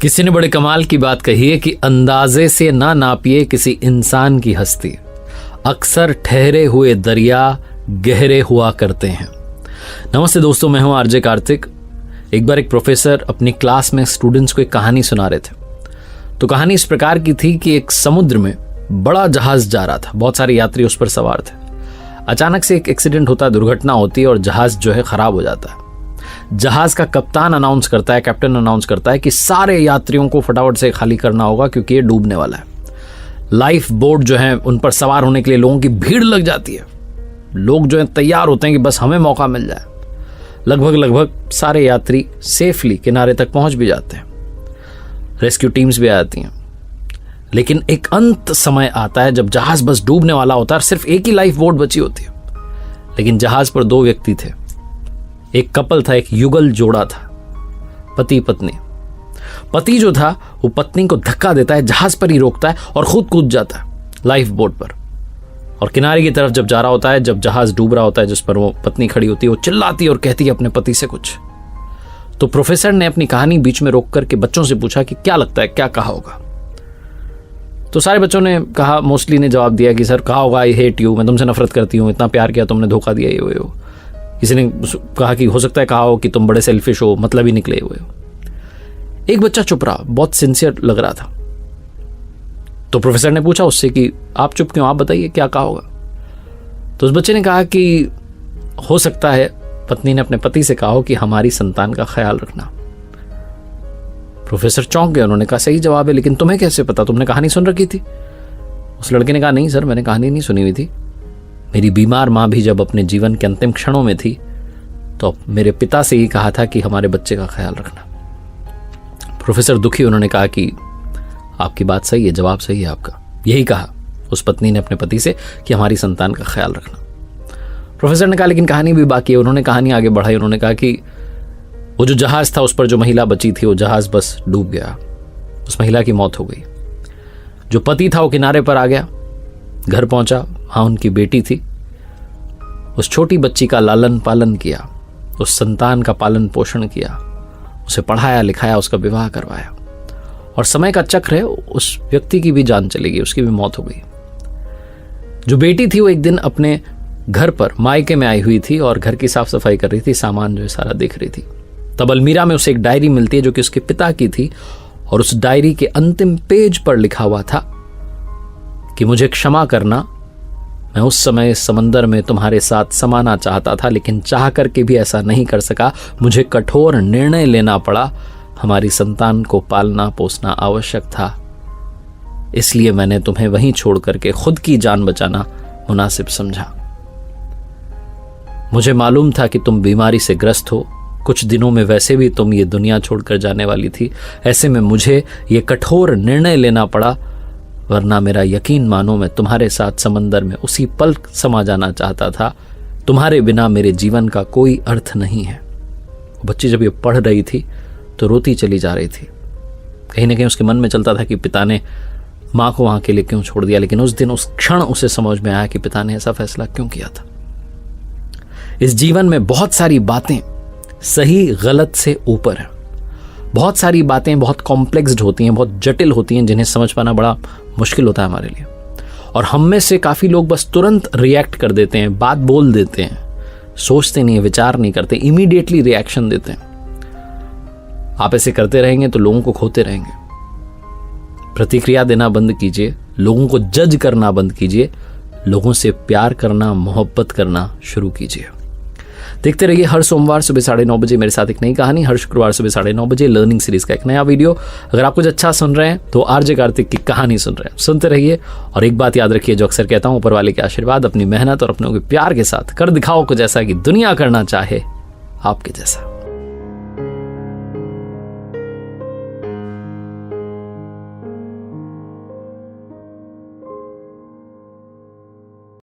किसी ने बड़े कमाल की बात कही है कि अंदाजे से ना नापिए किसी इंसान की हस्ती, अक्सर ठहरे हुए दरिया गहरे हुआ करते हैं। नमस्ते दोस्तों, मैं हूं आरजे कार्तिक। एक बार एक प्रोफेसर अपनी क्लास में स्टूडेंट्स को एक कहानी सुना रहे थे। तो कहानी इस प्रकार की थी कि एक समुद्र में बड़ा जहाज जा रहा था, बहुत सारे यात्री उस पर सवार थे। अचानक से एक एक्सीडेंट होता है, दुर्घटना होती है और जहाज जो है खराब हो जाता है। जहाज का कप्तान अनाउंस करता है, कैप्टन अनाउंस करता है कि सारे यात्रियों को फटाफट से खाली करना होगा क्योंकि ये डूबने वाला है। लाइफ बोट जो है उन पर सवार होने के लिए लोगों की भीड़ लग जाती है। लोग जो है तैयार होते हैं कि बस हमें मौका मिल जाए। लगभग सारे यात्री सेफली किनारे तक पहुंच भी जाते हैं, रेस्क्यू टीम्स भी आ जाती हैं। लेकिन एक अंत समय आता है जब जहाज बस डूबने वाला होता है। सिर्फ एक ही लाइफ बोट बची होती है, लेकिन जहाज पर दो व्यक्ति थे। एक कपल था, एक युगल जोड़ा था, पति पत्नी। पति जो था वो पत्नी को धक्का देता है, जहाज पर ही रोकता है और खुद कूद जाता है लाइफ बोट पर। और किनारे की तरफ जब जा रहा होता है, जब जहाज डूब रहा होता है, जिस पर वो पत्नी खड़ी होती है, वो चिल्लाती है और कहती है अपने पति से कुछ। तो प्रोफेसर ने अपनी कहानी बीच में रोक करके बच्चों से पूछा कि क्या लगता है, क्या कहा होगा। तो सारे बच्चों ने कहा, मोस्टली ने जवाब दिया कि सर कहा होगा आई हेट यू, मैं तुमसे नफरत करती हूँ, इतना प्यार किया तुमने धोखा दिया, ये हो। किसी ने कहा कि हो सकता है कहा हो कि तुम बड़े सेल्फिश हो, मतलब ही निकले हुए हो। एक बच्चा चुप रहा, बहुत सिंसियर लग रहा था। तो प्रोफेसर ने पूछा उससे कि आप चुप क्यों, आप बताइए क्या कहा होगा। तो उस बच्चे ने कहा कि हो सकता है पत्नी ने अपने पति से कहा हो कि हमारी संतान का ख्याल रखना। प्रोफेसर चौंक गए, उन्होंने कहा सही जवाब है, लेकिन तुम्हें कैसे पता, तुमने कहानी सुन रखी थी। उस लड़के ने कहा नहीं सर, मैंने कहानी नहीं सुनी हुई थी। मेरी बीमार माँ भी जब अपने जीवन के अंतिम क्षणों में थी तो मेरे पिता से ही कहा था कि हमारे बच्चे का ख्याल रखना। प्रोफेसर दुखी, उन्होंने कहा कि आपकी बात सही है, जवाब सही है आपका। यही कहा उस पत्नी ने अपने पति से कि हमारी संतान का ख्याल रखना। प्रोफेसर ने कहा लेकिन कहानी भी बाकी है। उन्होंने कहानी आगे बढ़ाई, उन्होंने कहा कि वो जो जहाज था उस पर जो महिला बची थी, वो जहाज बस डूब गया, उस महिला की मौत हो गई। जो पति था वो किनारे पर आ गया, घर पहुंचा, वहां उनकी बेटी थी। उस छोटी बच्ची का लालन पालन किया, उस संतान का पालन पोषण किया, उसे पढ़ाया लिखाया, उसका विवाह करवाया। और समय का चक्र है, उस व्यक्ति की भी जान चली गई, उसकी भी मौत हो गई। जो बेटी थी वो एक दिन अपने घर पर मायके में आई हुई थी और घर की साफ सफाई कर रही थी, सामान जो है सारा देख रही थी। तब अलमीरा में उसे एक डायरी मिलती है जो कि उसके पिता की थी। और उस डायरी के अंतिम पेज पर लिखा हुआ था कि मुझे क्षमा करना, मैं उस समय समंदर में तुम्हारे साथ समाना चाहता था, लेकिन चाह करके भी ऐसा नहीं कर सका। मुझे कठोर निर्णय लेना पड़ा, हमारी संतान को पालना पोसना आवश्यक था, इसलिए मैंने तुम्हें वहीं छोड़ करके खुद की जान बचाना मुनासिब समझा। मुझे मालूम था कि तुम बीमारी से ग्रस्त हो, कुछ दिनों में वैसे भी तुम ये दुनिया छोड़कर जाने वाली थी। ऐसे में मुझे ये कठोर निर्णय लेना पड़ा, वरना मेरा यकीन मानो मैं तुम्हारे साथ समंदर में उसी पल समा जाना चाहता था। तुम्हारे बिना मेरे जीवन का कोई अर्थ नहीं है। बच्ची जब ये पढ़ रही थी तो रोती चली जा रही थी। कहीं ना कहीं उसके मन में चलता था कि पिता ने माँ को वहां के लिए क्यों छोड़ दिया। लेकिन उस दिन, उस क्षण उसे समझ में आया कि पिता ने ऐसा फैसला क्यों किया था। इस जीवन में बहुत सारी बातें सही गलत से ऊपर है। बहुत सारी बातें बहुत कॉम्प्लेक्स्ड होती हैं, बहुत जटिल होती हैं, जिन्हें समझ पाना बड़ा मुश्किल होता है हमारे लिए। और हम में से काफ़ी लोग बस तुरंत रिएक्ट कर देते हैं, बात बोल देते हैं, सोचते नहीं, विचार नहीं करते, इमीडिएटली रिएक्शन देते हैं। आप ऐसे करते रहेंगे तो लोगों को खोते रहेंगे। प्रतिक्रिया देना बंद कीजिए, लोगों को जज करना बंद कीजिए, लोगों से प्यार करना, मोहब्बत करना शुरू कीजिए। देखते रहिए हर सोमवार सुबह 9:30 बजे मेरे साथ एक नई कहानी, हर शुक्रवार सुबह 9:30 बजे लर्निंग सीरीज का एक नया वीडियो। अगर आप कुछ अच्छा सुन रहे हैं तो आरजे कार्तिक की कहानी सुन रहे हैं, सुनते रहिए। और एक बात याद रखिए, जो अक्सर कहता हूं, ऊपर वाले के आशीर्वाद, अपनी मेहनत और अपनों के प्यार के साथ कर दिखाओ कुछ ऐसा कि दुनिया करना चाहे आपके जैसा।